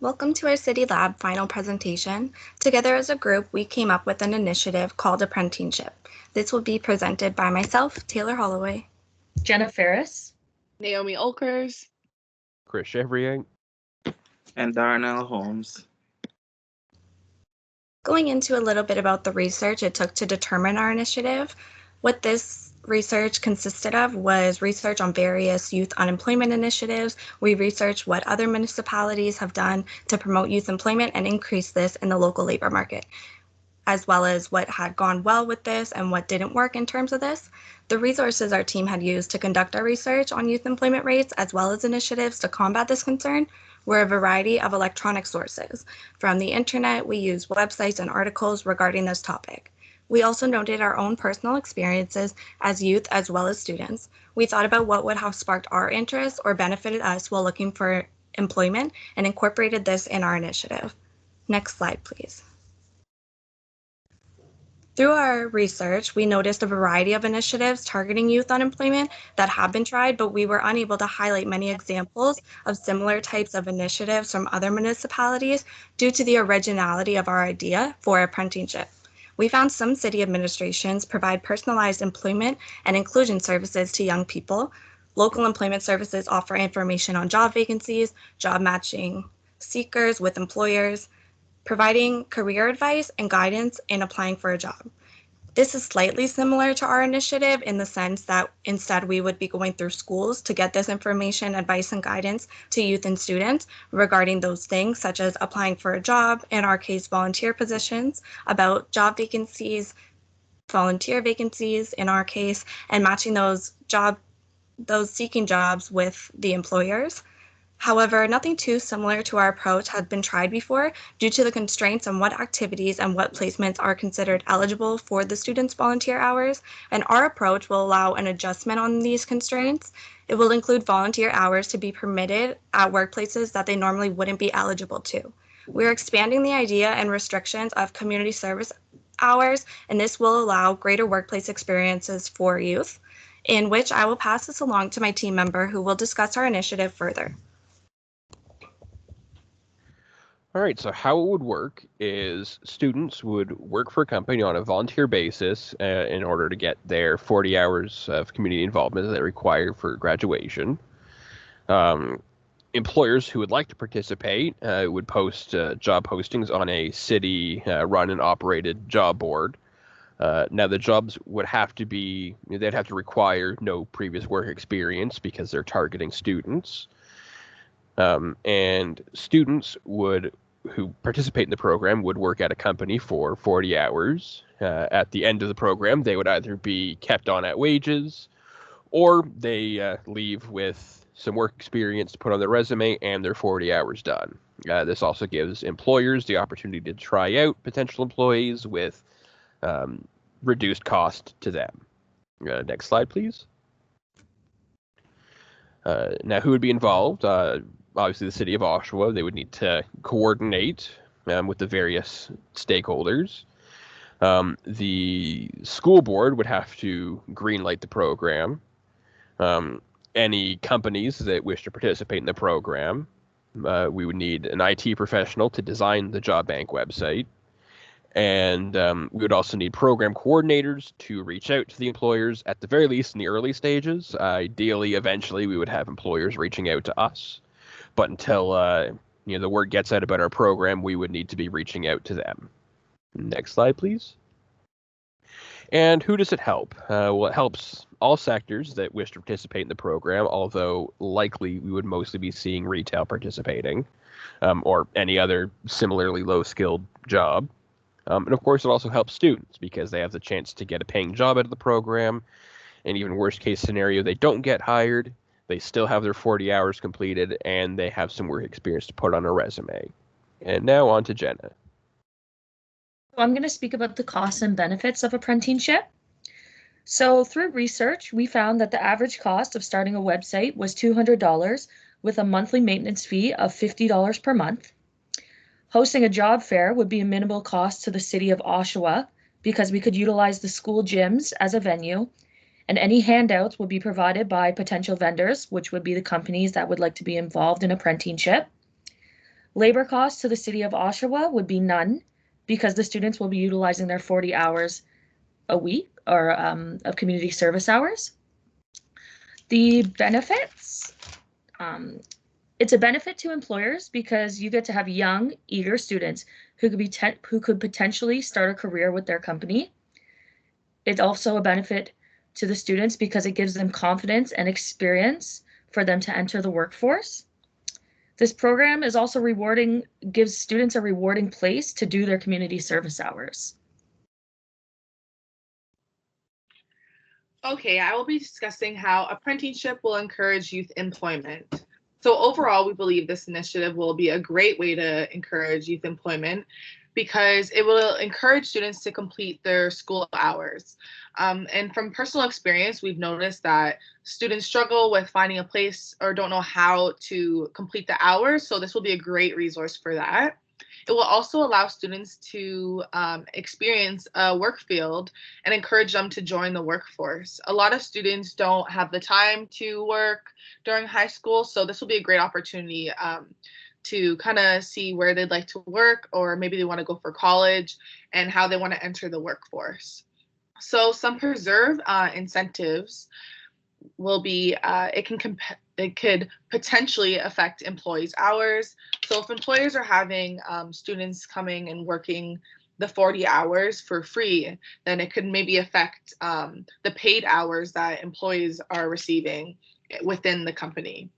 Welcome to our City Lab final presentation. Together as a group, we came up with an initiative called Apprenticeship. This will be presented by myself, Taylor Holloway, Jenna Ferris, Naomi Olkers, Chris Chevrier, and Darnell Holmes. Going into a little bit about the research it took to determine our initiative. What this research consisted of was research on various youth unemployment initiatives. We researched what other municipalities have done to promote youth employment and increase this in the local labor market, as well as what had gone well with this and what didn't work in terms of this. The resources our team had used to conduct our research on youth employment rates, as well as initiatives to combat this concern, were a variety of electronic sources. From the internet, we used websites and articles regarding this topic. We also noted our own personal experiences as youth as well as students. We thought about what would have sparked our interest or benefited us while looking for employment and incorporated this in our initiative. Next slide, please. Through our research, we noticed a variety of initiatives targeting youth unemployment that have been tried, but we were unable to highlight many examples of similar types of initiatives from other municipalities due to the originality of our idea for apprenticeship. We found some city administrations provide personalized employment and inclusion services to young people. Local employment services offer information on job vacancies, job matching seekers with employers, providing career advice and guidance in applying for a job. This is slightly similar to our initiative in the sense that instead we would be going through schools to get this information, advice, and guidance to youth and students regarding those things such as applying for a job, in our case, volunteer positions, about job vacancies, volunteer vacancies in our case, and matching those seeking jobs with the employers. However, nothing too similar to our approach had been tried before due to the constraints on what activities and what placements are considered eligible for the students' volunteer hours, and our approach will allow an adjustment on these constraints. It will include volunteer hours to be permitted at workplaces that they normally wouldn't be eligible to. We're expanding the idea and restrictions of community service hours, and this will allow greater workplace experiences for youth, in which I will pass this along to my team member who will discuss our initiative further. All right, so how it would work is students would work for a company on a volunteer basis in order to get their 40 hours of community involvement that they require for graduation. Employers who would like to participate would post job postings on a city run and operated job board. Now the jobs would have to be, they'd have to require no previous work experience because they're targeting students. And students who participate in the program would work at a company for 40 hours. At the end of the program, they would either be kept on at wages or they leave with some work experience to put on their resume and their 40 hours done. This also gives employers the opportunity to try out potential employees with reduced cost to them. Next slide, please. Now, who would be involved? Obviously, the city of Oshawa. They would need to coordinate with the various stakeholders. The school board would have to greenlight the program. Any companies that wish to participate in the program, we would need an IT professional to design the job bank website. And we would also need program coordinators to reach out to the employers at the very least in the early stages. Ideally, eventually, we would have employers reaching out to us. But until the word gets out about our program, we would need to be reaching out to them. Next slide, please. And who does it help? Well, it helps all sectors that wish to participate in the program, although likely we would mostly be seeing retail participating or any other similarly low-skilled job. And of course, it also helps students because they have the chance to get a paying job out of the program. And even worst case scenario, they don't get hired. They still have their 40 hours completed and they have some work experience to put on a resume. And now on to Jenna. I'm going to speak about the costs and benefits of apprenticeship. So through research, we found that the average cost of starting a website was $200 with a monthly maintenance fee of $50 per month. Hosting a job fair would be a minimal cost to the city of Oshawa because we could utilize the school gyms as a venue, and any handouts would be provided by potential vendors, which would be the companies that would like to be involved in apprenticeship. Labor costs to the city of Oshawa would be none because the students will be utilizing their 40 hours a week or of community service hours. The benefits, it's a benefit to employers because you get to have young, eager students who could potentially start a career with their company. It's also a benefit to the students because it gives them confidence and experience for them to enter the workforce. This program is also rewarding, gives students a rewarding place to do their community service hours. Okay, I will be discussing how apprenticeship will encourage youth employment. So overall, we believe this initiative will be a great way to encourage youth employment because it will encourage students to complete their school hours. And from personal experience, we've noticed that students struggle with finding a place or don't know how to complete the hours. So this will be a great resource for that. It will also allow students to experience a work field and encourage them to join the workforce. A lot of students don't have the time to work during high school, so this will be a great opportunity to kind of see where they'd like to work, or maybe they want to go for college and how they want to enter the workforce. So some preserve incentives will be it could potentially affect employees' hours. So if employers are having students coming and working the 40 hours for free, then it could maybe affect the paid hours that employees are receiving within the company.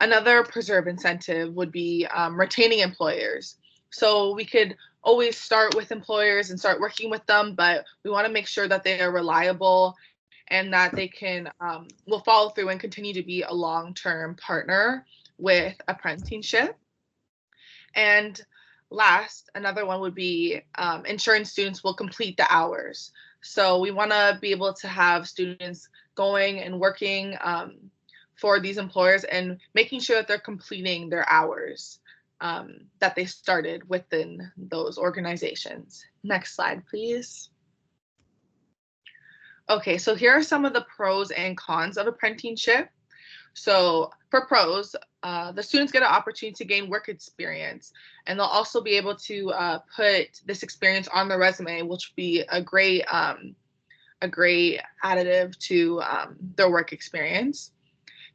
Another preserve incentive would be retaining employers. So we could always start with employers and start working with them, but we want to make sure that they are reliable and that they will follow through and continue to be a long-term partner with apprenticeship. And last, another one would be ensuring students will complete the hours. So we want to be able to have students going and working for these employers and making sure that they're completing their hours that they started within those organizations. Next slide, please. Okay, so here are some of the pros and cons of apprenticeship. So for pros, the students get an opportunity to gain work experience, and they'll also be able to put this experience on their resume, which would be a great additive to their work experience.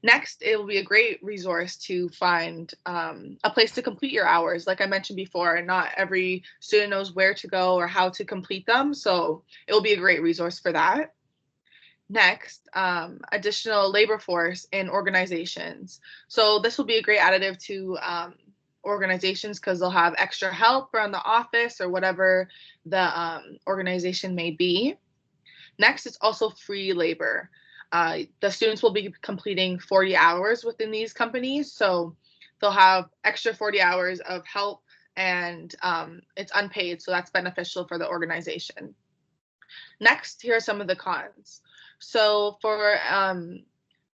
Next, it will be a great resource to find a place to complete your hours. Like I mentioned before, and not every student knows where to go or how to complete them, so it will be a great resource for that. Next, additional labor force in organizations. So this will be a great additive to organizations because they'll have extra help around the office or whatever the organization may be. Next, it's also free labor. The students will be completing 40 hours within these companies, so they'll have extra 40 hours of help, and it's unpaid, so that's beneficial for the organization. Next, here are some of the cons. So for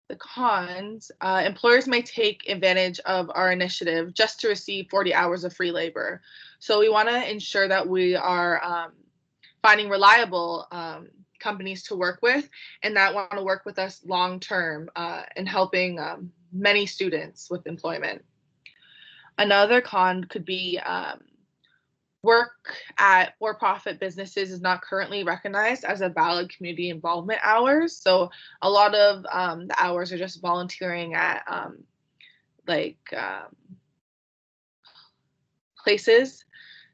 the cons, employers may take advantage of our initiative just to receive 40 hours of free labor. So we want to ensure that we are finding reliable companies to work with and that want to work with us long term and helping many students with employment. Another con could be work at for-profit businesses is not currently recognized as a valid community involvement hours. So a lot of the hours are just volunteering at places.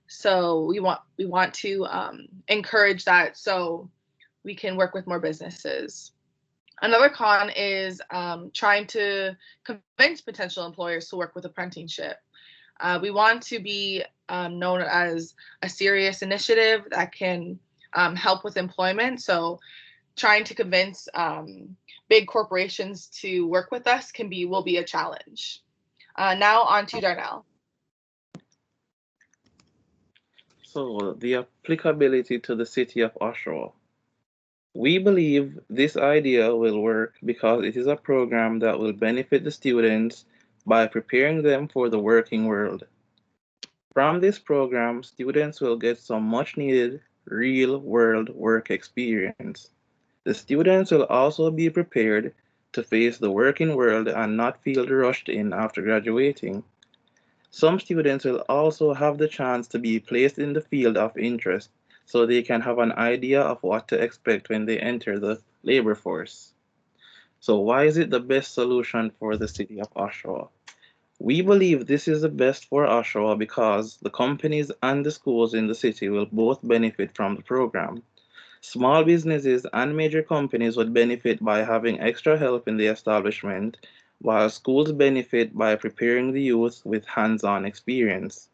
So we want to encourage that so we can work with more businesses. Another con is trying to convince potential employers to work with apprenticeship. We want to be known as a serious initiative that can help with employment. So trying to convince big corporations to work with us will be a challenge. Now on to Darnell. So the applicability to the city of Oshawa. We believe this idea will work because it is a program that will benefit the students by preparing them for the working world. From this program, students will get some much needed real-world work experience. The students will also be prepared to face the working world and not feel rushed in after graduating. Some students will also have the chance to be placed in the field of interest so they can have an idea of what to expect when they enter the labor force. So why is it the best solution for the city of Oshawa? We believe this is the best for Oshawa because the companies and the schools in the city will both benefit from the program. Small businesses and major companies would benefit by having extra help in the establishment, while schools benefit by preparing the youth with hands-on experience.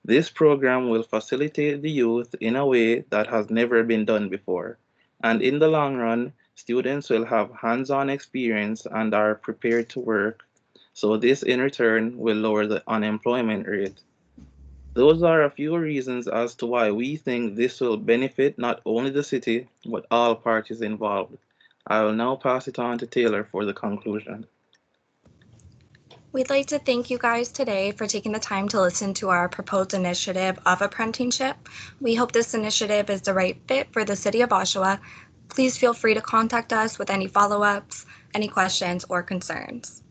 This program will facilitate the youth in a way that has never been done before, and in the long run, students will have hands-on experience and are prepared to work, so this in return will lower the unemployment rate. Those are a few reasons as to why we think this will benefit not only the city, but all parties involved. I will now pass it on to Taylor for the conclusion. We'd like to thank you guys today for taking the time to listen to our proposed initiative of apprenticeship. We hope this initiative is the right fit for the city of Oshawa. Please feel free to contact us with any follow-ups, any questions, or concerns.